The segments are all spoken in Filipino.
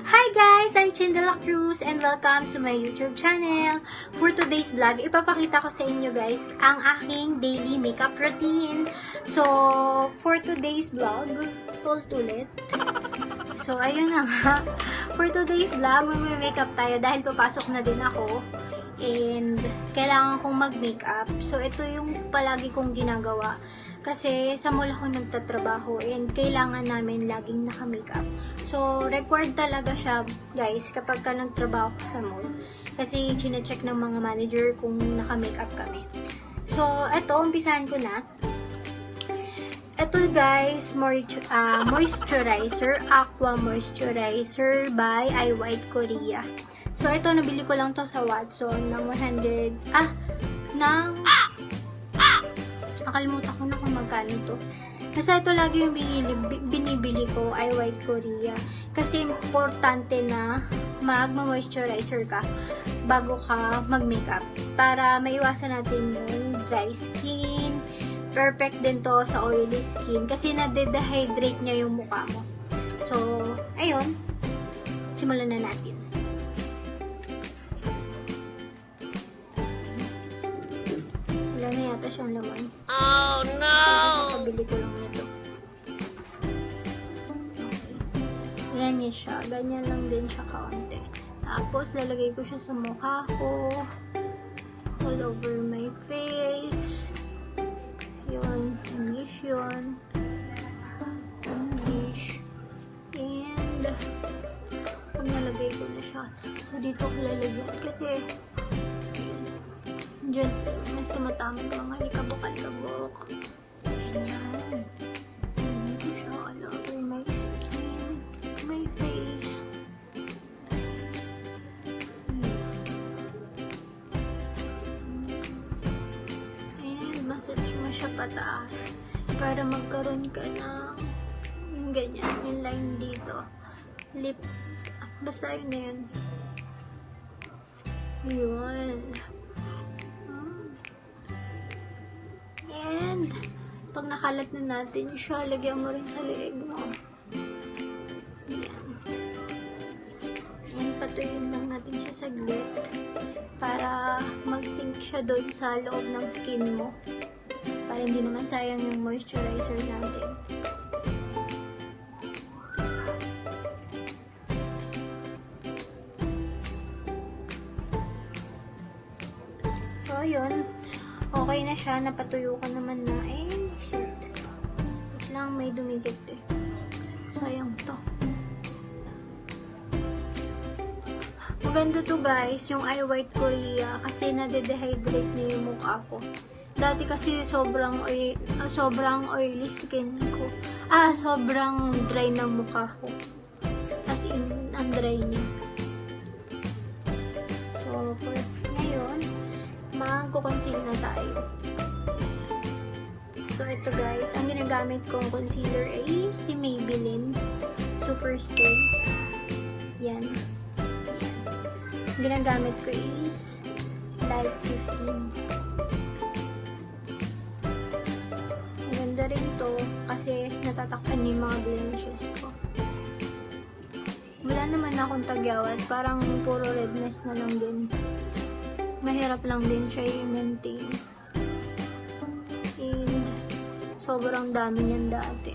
Hi guys! I'm Chin Dela Cruz and welcome to my YouTube channel. For today's vlog, ipapakita ko sa inyo guys ang aking daily makeup routine. So, for today's vlog, ulit. So, ayun na nga. For today's vlog, mag-makeup tayo dahil papasok na din ako. And, kailangan kong mag-makeup. So, ito yung palagi kong ginagawa. Kasi sa mall ako nagtatrabaho and kailangan namin laging naka-makeup. So, required talaga siya, guys, kapag ka nagtrabaho sa mall. Kasi chine-check ng mga manager kung naka-makeup kami. So, eto, umpisahan ko na. Eto, guys, moisturizer, Aqua Moisturizer by I White Korea. So, ito, nabili ko lang to sa Watson ng nakalimutan ko na kung magkano to. Kasi ito lagi yung binibili ko, I White Korea. Kasi importante na mag-moisturizer ka bago ka mag-makeup. Para maiwasan natin yung dry skin. Perfect din to sa oily skin. Kasi na-dehydrate niya yung mukha mo. So, ayun. Simulan na natin. Wala na yata siyang laman. Oh no! Nakabili ko lang ito. Okay. Yan niya siya. Ganyan lang din siya kaunti. Tapos, lalagay ko siya sa mukha ko. All over my face. Yun. English yun. English. And, pag nalagay ko na siya. So, dito ko lalagyan. Kasi, diyan, mas tumatamit mga likabok-alikabok. Ganyan. Dito siya all over my skin, my face. And massage mo siya pataas para magkaroon ka ng yung ganyan, yung line dito. Lip. Basta yun na yun. Yun. And, pag nakalat na natin siya, lagyan mo rin sa leeg mo. Yan. Yan, patuyin lang natin siya saglit para mag-sink siya doon sa loob ng skin mo. Para hindi naman sayang yung moisturizer natin. So, ayun. Okay na siya, napatuyo ka naman na. Eh, shit. Wait lang, may dumikit eh. Sayang to. Maganda to guys, yung I White Korea, kasi nade-dehydrate niya yung mukha ko. Dati kasi sobrang oily skin ko. Sobrang dry ng mukha ko. As in, ang dry niya. So, for ngayon, magko-conceal na tayo. So, ito guys, ang ginagamit kong concealer ay si Maybelline Super Stay. Yan. Ang ginagamit ko is Light 15. Maganda rin to kasi natatakpan niya yung mga blemishes ko. Wala naman akong tagyawat. Parang puro redness na lang din. Mahirap lang din siya i-maintain. And, sobrang dami niyan dati.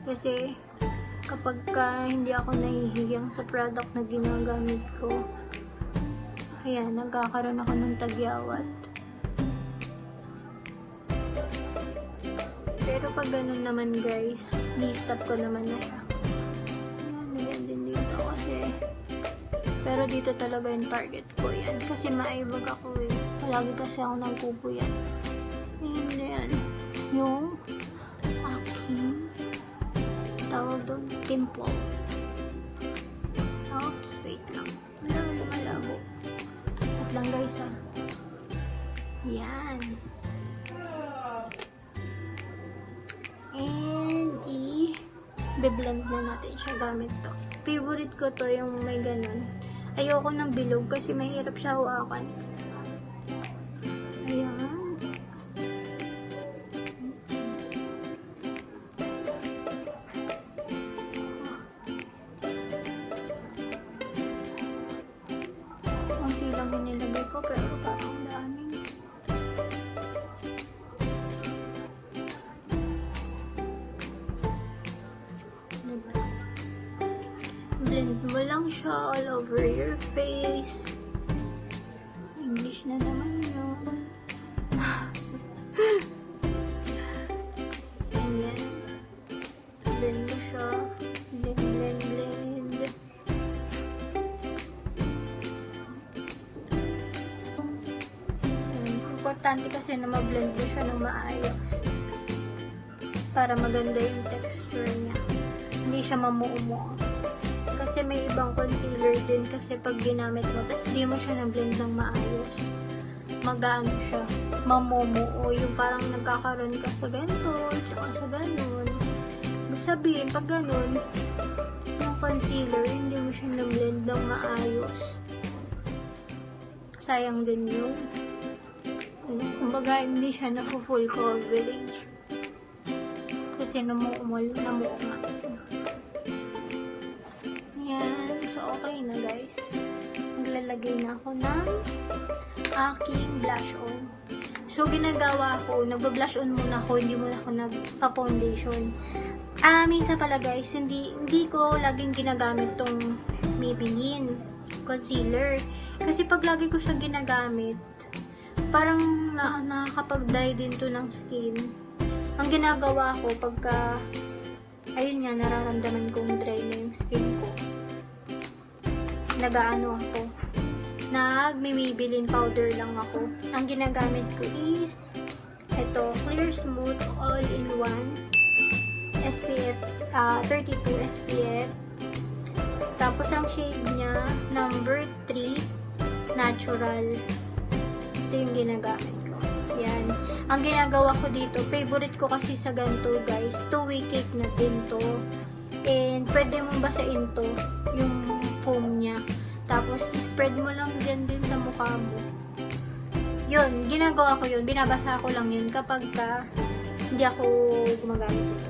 Kasi, kapag hindi ako nahihigang sa product na ginagamit ko, ayan, nagkakaroon ako ng tagyawat. Pero pag ganun naman guys, di-stop ko naman na siya. Ayan, din dito kasi pero dito talaga yung target ko yan. Kasi maibag ako eh. Palagi kasi ako nagpupuyan. Ayan na yan. Yung aking tawag doon? Pimple. Oops, wait lang. Malabo. At lang guys ah. Yan. And i-blend na natin siya gamit to. Favorite ko to yung may ganun. Ayoko ng bilog kasi mahirap siya hawakan. Ayan. Konti lang yung nilagay ko pero parang daming. Diba? Blend mo lang siya all over your face. English na naman yun. Ayan. Blend mo siya. Blend, blend, blend. Importante kasi na ma-blend mo siya ng maayos. Para maganda yung texture niya. Hindi siya mamuumo. Kasi may ibang concealer din kasi pag ginamit mo, tapos di mo siya na-blend ng maayos. Magano siya, mamumuo. Yung parang nagkakaroon ka sa ganito, tsaka sa ganon. Ibig sabihin, pag ganon, yung concealer, hindi mo siya na-blend ng maayos. Sayang din yung kumbaga, hindi siya na full coverage. Kasi namuumo nga. Yan. So, okay na guys. Maglalagay na ako ng aking blush on. So, ginagawa ko, nagba-blush on muna ako, hindi muna ako nagpa-foundation. Minsan pala guys, hindi ko laging ginagamit tong Maybelline concealer. Kasi pag lagi ko siya ginagamit, parang nakakapag-dry din to ng skin. Ang ginagawa ko pagka ayun nga, nararamdaman kong dry na yung skin ko, nagaano ako, nagme-Maybelline powder lang ako. Ang ginagamit ko is ito, Clear Smooth All-in-One SPF 32 SPF. Tapos ang shade niya number 3 Natural. Ito yung ginagamit ko. Yan. Ang ginagawa ko dito, favorite ko kasi sa ganito guys, 2-way cake na din to. And pwede mong basain to, yung foam niya. Tapos spread mo lang dyan din sa mukha mo. Yun, ginagawa ko yun. Binabasa ko lang yun kapag hindi ako gumagamit ito.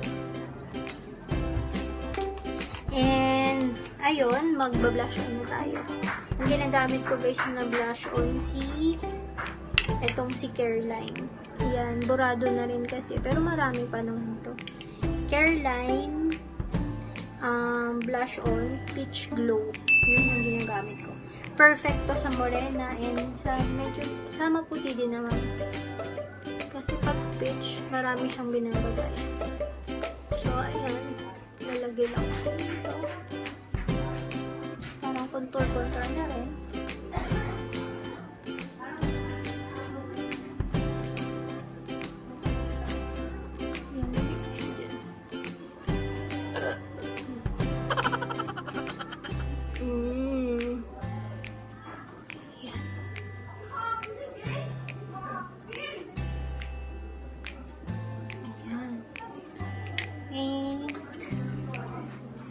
And ayun, magba-blush on na tayo. Ang ginagamit ko guys na blush on etong si Careline. Ayan, burado na rin kasi. Pero marami pa naman ito. Careline blush on Peach Glow. Yun yung ginagamit ko. Perfect to sa morena and sa maputi din naman. Kasi pag peach, marami siyang binabagay. So, ayan. Lalagay lang ako dito. Parang contour-contour na rin.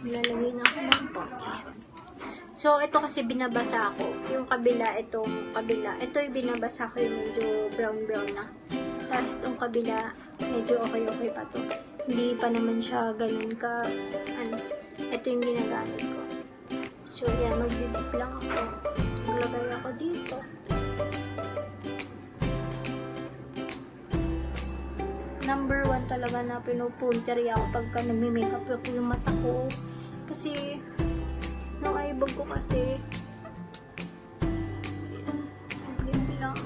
Lalagay na ako ng foundation. So, ito kasi binabasa ko. Yung kabila, itong kabila. Ito yung binabasa ko yung medyo brown-brown na. Tapos, itong kabila, medyo okay pa to. Hindi pa naman siya ganun ka, ito yung ginagamit ko. So, yan, magbibig lang ako. Maglagay ako dito. Number 1 talaga na pinupuntery ako pagka nagme-makeup ako yung mata ko. Kasi, nung eyebag ko kasi, blend lang.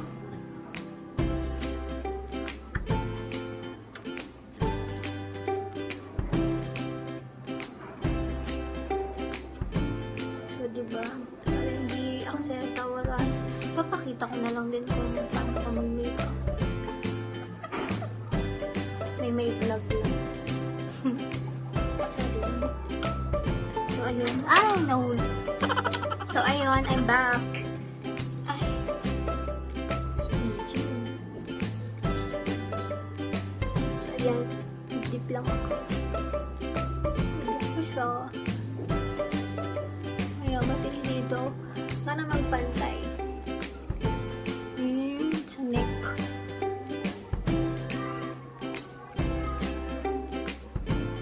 So, diba? Para hindi access sa waras. Papakita ko na lang din kung paano ka mag-makeup. May vlog lang. Sorry. ayun. Ay, nahulog. So, ayun, I'm back. Ay. Squeegee. So, ayan. Dip lang ako. Dip ko siya. Ayan, matik dito. Sana magpantay. Sa neck.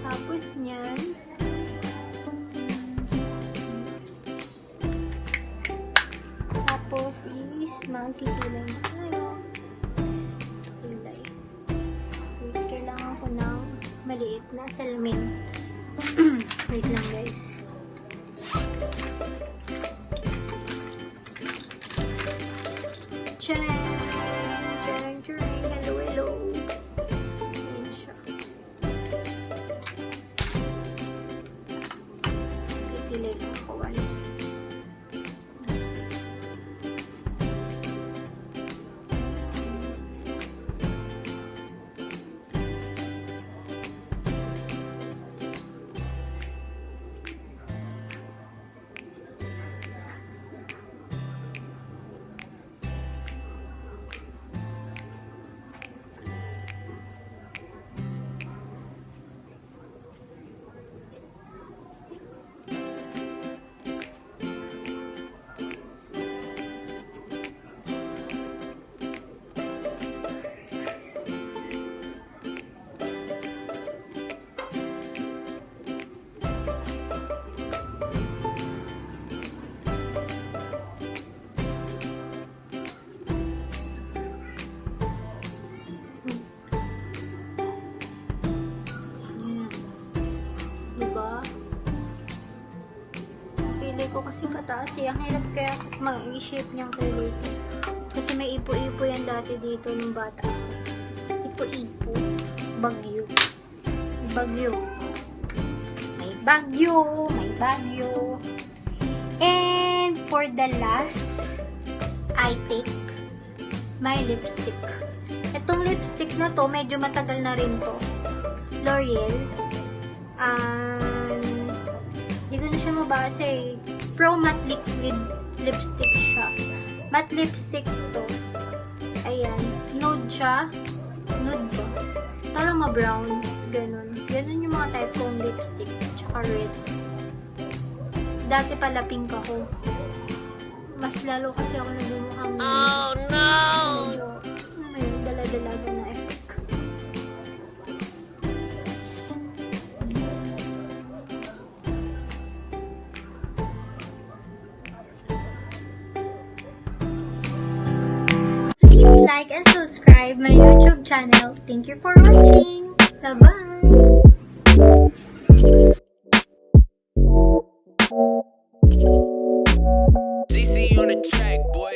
Tapos niyan, tapos is magkikilay na tayo. Kilay. Kailangan ko ng maliit na salamin. Wait lang guys. Charan! Charan, charan! Hello, hello! Ayan siya. Kikilay lang ako guys. Ko kasi kataas eh. Ang hirap kaya mag-i-shape niyang kilay ko. Kasi may ipo-ipo yan dati dito ng bata. Ipo-ipo. Bagyo. Bagyo. May bagyo. May bagyo. And for the last, I take my lipstick. Itong lipstick na to, medyo matagal na rin to. L'Oreal. Hindi ko na siya mabasa eh. Pro Matte Liquid Lipstick siya. Matte lipstick to. Ayan. Nude siya. Nude ba? Parang ma-brown. Ganun. Ganun yung mga type kong lipstick. Tsaka red. Dati pala pink ako. Mas lalo kasi ako nagmumukhang oh no! Medyo, ano yun, dala-dalaga na effect. Like and subscribe my YouTube channel. Thank you for watching. Bye-bye. CC on the track, boy.